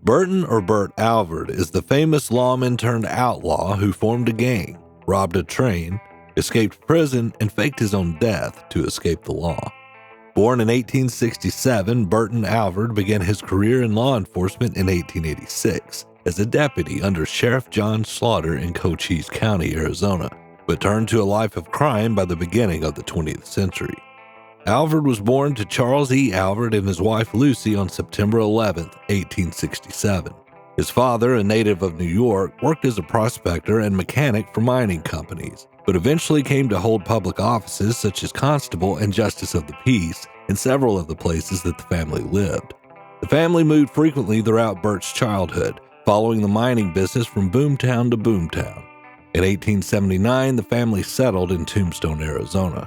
Burton or Burt Alvord is the famous lawman turned outlaw who formed a gang, robbed a train, escaped prison, and faked his own death to escape the law. Born in 1867, Burton Alvord began his career in law enforcement in 1886 as a deputy under Sheriff John Slaughter in Cochise County, Arizona, but turned to a life of crime by the beginning of the 20th century. Alvord was born to Charles E. Alvord and his wife Lucy on September 11, 1867. His father, a native of New York, worked as a prospector and mechanic for mining companies, but eventually came to hold public offices such as constable and justice of the peace in several of the places that the family lived. The family moved frequently throughout Burt's childhood, following the mining business from boomtown to boomtown. In 1879, the family settled in Tombstone, Arizona.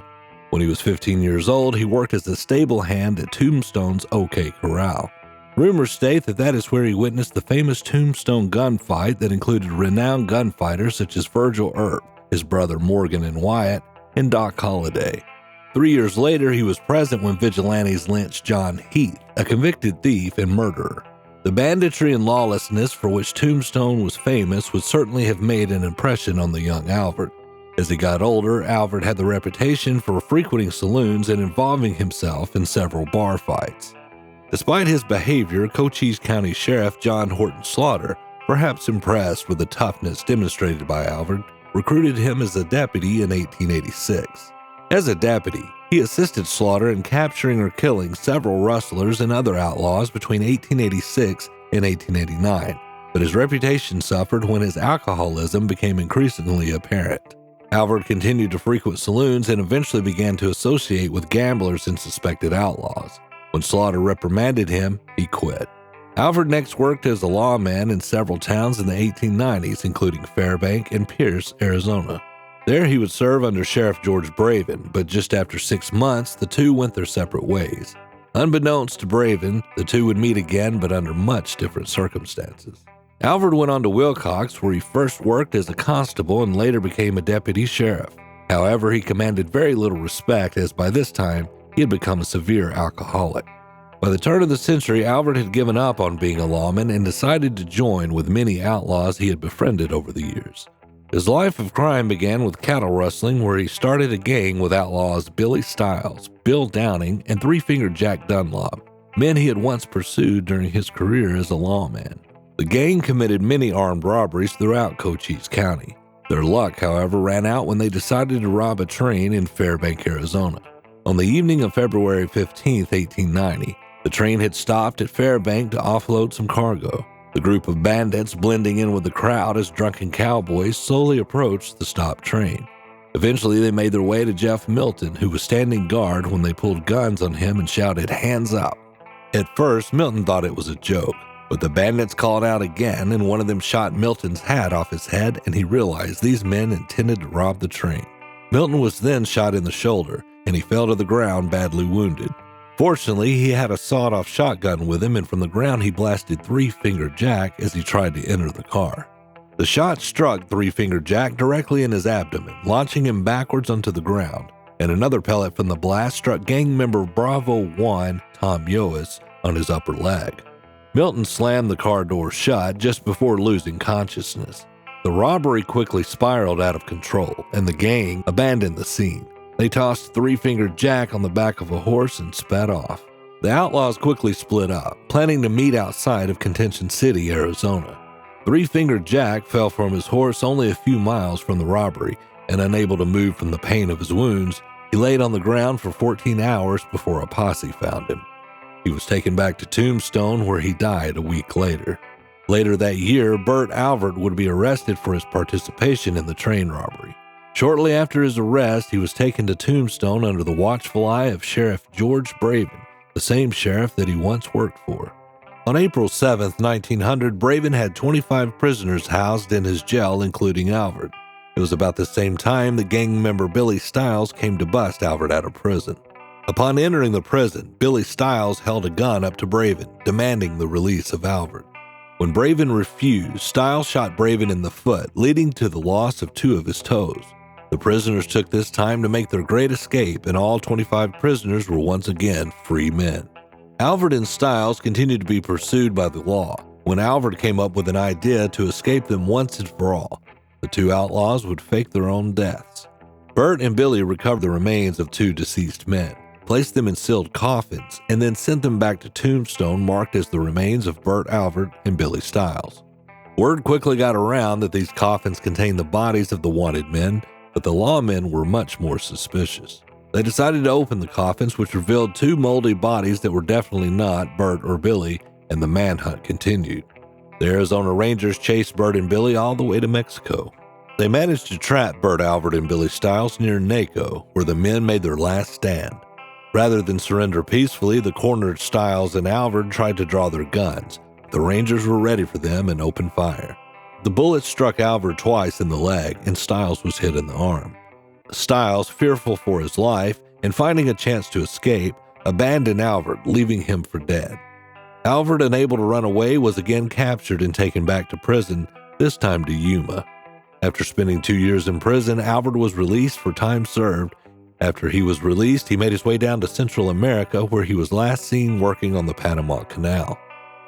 When he was 15 years old, he worked as a stable hand at Tombstone's OK Corral. Rumors state that is where he witnessed the famous Tombstone gunfight that included renowned gunfighters such as Virgil Earp, his brother Morgan and Wyatt, and Doc Holliday. 3 years later, he was present when vigilantes lynched John Heath, a convicted thief and murderer. The banditry and lawlessness for which Tombstone was famous would certainly have made an impression on the young Alvord. As he got older, Alvord had the reputation for frequenting saloons and involving himself in several bar fights. Despite his behavior, Cochise County Sheriff John Horton Slaughter, perhaps impressed with the toughness demonstrated by Alvord, recruited him as a deputy in 1886. As a deputy, he assisted Slaughter in capturing or killing several rustlers and other outlaws between 1886 and 1889, but his reputation suffered when his alcoholism became increasingly apparent. Alvord continued to frequent saloons and eventually began to associate with gamblers and suspected outlaws. When Slaughter reprimanded him, he quit. Alvord next worked as a lawman in several towns in the 1890s, including Fairbank and Pierce, Arizona. There he would serve under Sheriff George Braven, but just after 6 months, the two went their separate ways. Unbeknownst to Braven, the two would meet again, but under much different circumstances. Alvord went on to Wilcox, where he first worked as a constable and later became a deputy sheriff. However, he commanded very little respect, as by this time, he had become a severe alcoholic. By the turn of the century, Alvord had given up on being a lawman and decided to join with many outlaws he had befriended over the years. His life of crime began with cattle rustling, where he started a gang with outlaws Billy Stiles, Bill Downing, and Three-Fingered Jack Dunlop, men he had once pursued during his career as a lawman. The gang committed many armed robberies throughout Cochise County. Their luck, however, ran out when they decided to rob a train in Fairbank, Arizona. On the evening of February 15, 1890, the train had stopped at Fairbank to offload some cargo. The group of bandits, blending in with the crowd as drunken cowboys, slowly approached the stopped train. Eventually, they made their way to Jeff Milton, who was standing guard when they pulled guns on him and shouted, "Hands up!" At first, Milton thought it was a joke, but the bandits called out again, and one of them shot Milton's hat off his head, and he realized these men intended to rob the train. Milton was then shot in the shoulder, and he fell to the ground badly wounded. Fortunately, he had a sawed-off shotgun with him, and from the ground he blasted Three-Fingered Jack as he tried to enter the car. The shot struck Three-Fingered Jack directly in his abdomen, launching him backwards onto the ground, and another pellet from the blast struck gang member Bravo 1, Tom Yoas, on his upper leg. Milton slammed the car door shut just before losing consciousness. The robbery quickly spiraled out of control, and the gang abandoned the scene. They tossed Three-Fingered Jack on the back of a horse and sped off. The outlaws quickly split up, planning to meet outside of Contention City, Arizona. Three-Fingered Jack fell from his horse only a few miles from the robbery, and unable to move from the pain of his wounds, he laid on the ground for 14 hours before a posse found him. He was taken back to Tombstone, where he died a week later. Later that year, Burt Alvord would be arrested for his participation in the train robbery. Shortly after his arrest, he was taken to Tombstone under the watchful eye of Sheriff George Braven, the same sheriff that he once worked for. On April 7, 1900, Braven had 25 prisoners housed in his jail, including Alvord. It was about the same time that gang member Billy Stiles came to bust Alvord out of prison. Upon entering the prison, Billy Stiles held a gun up to Braven, demanding the release of Alvord. When Braven refused, Stiles shot Braven in the foot, leading to the loss of 2 of his toes. The prisoners took this time to make their great escape, and all 25 prisoners were once again free men. Alvord and Stiles continued to be pursued by the law. when Alvord came up with an idea to escape them once and for all. The two outlaws would fake their own deaths. Burt and Billy recovered the remains of two deceased men, placed them in sealed coffins, and then sent them back to Tombstone marked as the remains of Burt Alvord and Billy Stiles. Word quickly got around that these coffins contained the bodies of the wanted men, but the lawmen were much more suspicious. They decided to open the coffins, which revealed two moldy bodies that were definitely not Burt or Billy, and the manhunt continued. The Arizona Rangers chased Burt and Billy all the way to Mexico. They managed to trap Burt Alvord and Billy Stiles near Naco, where the men made their last stand. Rather than surrender peacefully, the cornered Stiles and Alvord tried to draw their guns. The Rangers were ready for them and opened fire. The bullet struck Alvord twice in the leg, and Stiles was hit in the arm. Stiles, fearful for his life and finding a chance to escape, abandoned Alvord, leaving him for dead. Alvord, unable to run away, was again captured and taken back to prison, this time to Yuma. After spending 2 years in prison, Alvord was released for time served. After he was released, he made his way down to Central America, where he was last seen working on the Panama Canal.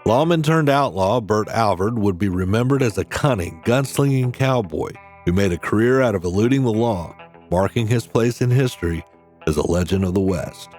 Lawman turned outlaw Burt Alvord would be remembered as a cunning, gunslinging cowboy who made a career out of eluding the law, marking his place in history as a legend of the West.